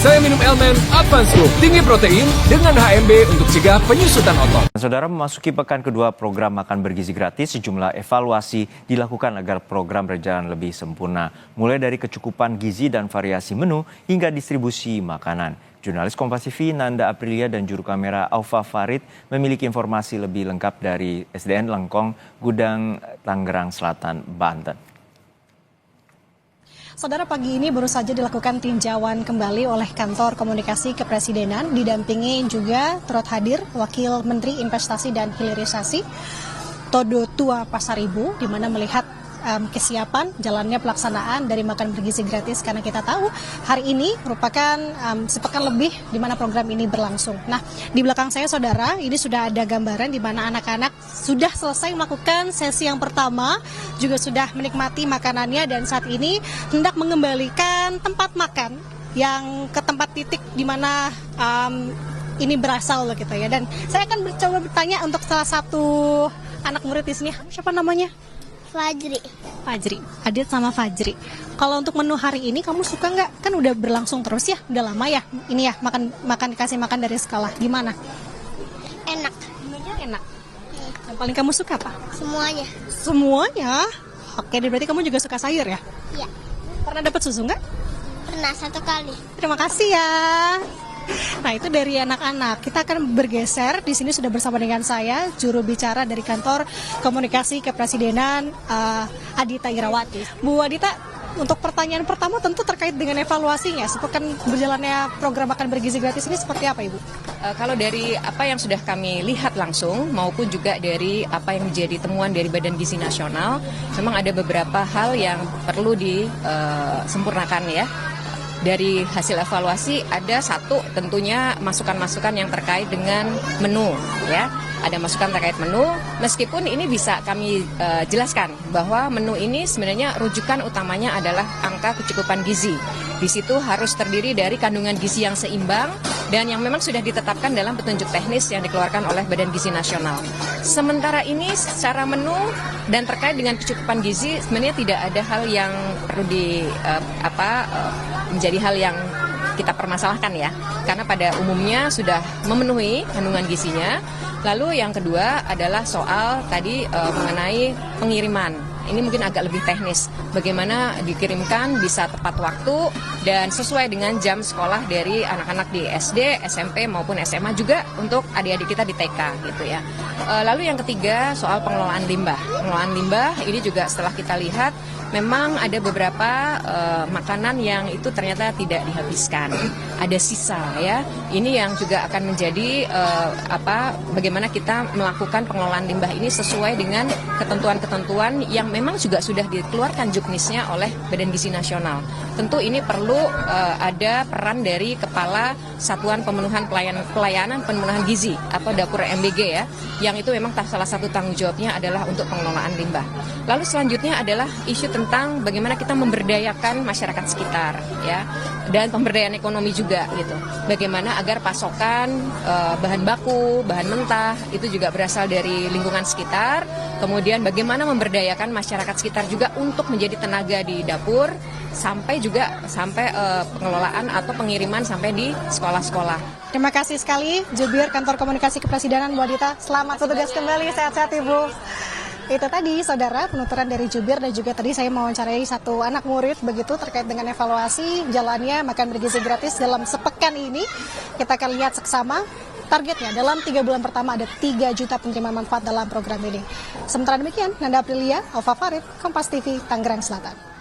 Saya minum Elmen Advance Group, tinggi protein dengan HMB untuk cegah penyusutan otot. Saudara, memasuki pekan kedua program makan bergizi gratis, sejumlah evaluasi dilakukan agar program berjalan lebih sempurna. Mulai dari kecukupan gizi dan variasi menu hingga distribusi makanan. Jurnalis Kompas TV Nanda Aprilia dan juru kamera Aufa Farid memiliki informasi lebih lengkap dari SDN Lengkong, Gudang, Tangerang Selatan, Banten. Saudara, pagi ini baru saja dilakukan tinjauan kembali oleh Kantor Komunikasi Kepresidenan, didampingi juga turut hadir Wakil Menteri Investasi dan Hilirisasi Todo Tua Pasaribu, di mana melihat kesiapan jalannya pelaksanaan dari makan bergizi gratis, karena kita tahu hari ini merupakan sepekan lebih di mana program ini berlangsung. Nah, di belakang saya saudara, ini sudah ada gambaran di mana anak-anak sudah selesai melakukan sesi yang pertama, juga sudah menikmati makanannya dan saat ini hendak mengembalikan tempat makan yang ke tempat titik di mana ini berasal gitu ya. Dan saya akan coba bertanya untuk salah satu anak murid di sini, siapa namanya? Fajri, Adit sama Fajri. Kalau untuk menu hari ini kamu suka nggak? Kan udah berlangsung terus ya, udah lama ya. Ini ya dikasih makan dari sekolah. Gimana? Enak. Menunya enak. Yang paling kamu suka apa? Semuanya. Semuanya. Oke, berarti kamu juga suka sayur ya? Iya. Pernah dapat susu nggak? Pernah 1 kali. Terima kasih ya. Nah, itu dari anak-anak. Kita akan bergeser. Di sini sudah bersama dengan saya, juru bicara dari Kantor Komunikasi Kepresidenan, Adita Irawati. Bu Adita, untuk pertanyaan pertama tentu terkait dengan evaluasinya. Sepekan berjalannya program makan bergizi gratis ini seperti apa, Ibu? Kalau dari apa yang sudah kami lihat langsung maupun juga dari apa yang menjadi temuan dari Badan Gizi Nasional, memang ada beberapa hal yang perlu disempurnakan ya. Dari hasil evaluasi ada satu tentunya masukan-masukan yang terkait dengan menu ya. Ada masukan terkait menu, meskipun ini bisa kami jelaskan bahwa menu ini sebenarnya rujukan utamanya adalah angka kecukupan gizi. Di situ harus terdiri dari kandungan gizi yang seimbang dan yang memang sudah ditetapkan dalam petunjuk teknis yang dikeluarkan oleh Badan Gizi Nasional. Sementara ini secara menu dan terkait dengan kecukupan gizi sebenarnya tidak ada hal yang perlu menjadi hal yang kita permasalahkan ya, karena pada umumnya sudah memenuhi kandungan gizinya. Lalu yang kedua adalah soal tadi mengenai pengiriman. Ini mungkin agak lebih teknis, bagaimana dikirimkan bisa tepat waktu dan sesuai dengan jam sekolah dari anak-anak di SD, SMP maupun SMA, juga untuk adik-adik kita di TK gitu ya. Lalu yang ketiga soal pengelolaan limbah. Pengelolaan limbah ini juga setelah kita lihat memang ada beberapa makanan yang itu ternyata tidak dihabiskan, ada sisa ya. Ini yang juga akan menjadi bagaimana kita melakukan pengelolaan limbah ini sesuai dengan ketentuan-ketentuan yang memang juga sudah dikeluarkan juknisnya oleh Badan Gizi Nasional. Tentu ini perlu ada peran dari Kepala Satuan Pemenuhan Pelayanan Pemenuhan Gizi atau Dapur MBG ya, yang itu memang salah satu tanggung jawabnya adalah untuk pengelolaan limbah. Lalu selanjutnya adalah isu tentang bagaimana kita memberdayakan masyarakat sekitar ya, dan pemberdayaan ekonomi juga gitu. Bagaimana agar pasokan bahan baku, bahan mentah itu juga berasal dari lingkungan sekitar. Kemudian bagaimana memberdayakan masyarakat sekitar juga untuk menjadi tenaga di dapur, sampai pengelolaan atau pengiriman sampai di sekolah-sekolah. Terima kasih sekali Jubir Kantor Komunikasi Kepresidenan, Bu Adita. Selamat bertugas kembali, sehat-sehat Ibu. Itu tadi saudara penuturan dari Jubir, dan juga tadi saya mewawancarai satu anak murid begitu terkait dengan evaluasi jalannya makan bergizi gratis dalam sepekan ini. Kita akan lihat seksama targetnya dalam 3 bulan pertama ada 3 juta penerima manfaat dalam program ini. Sementara demikian, Nanda Aprilia, Aufa Farid, Kompas TV, Tangerang Selatan.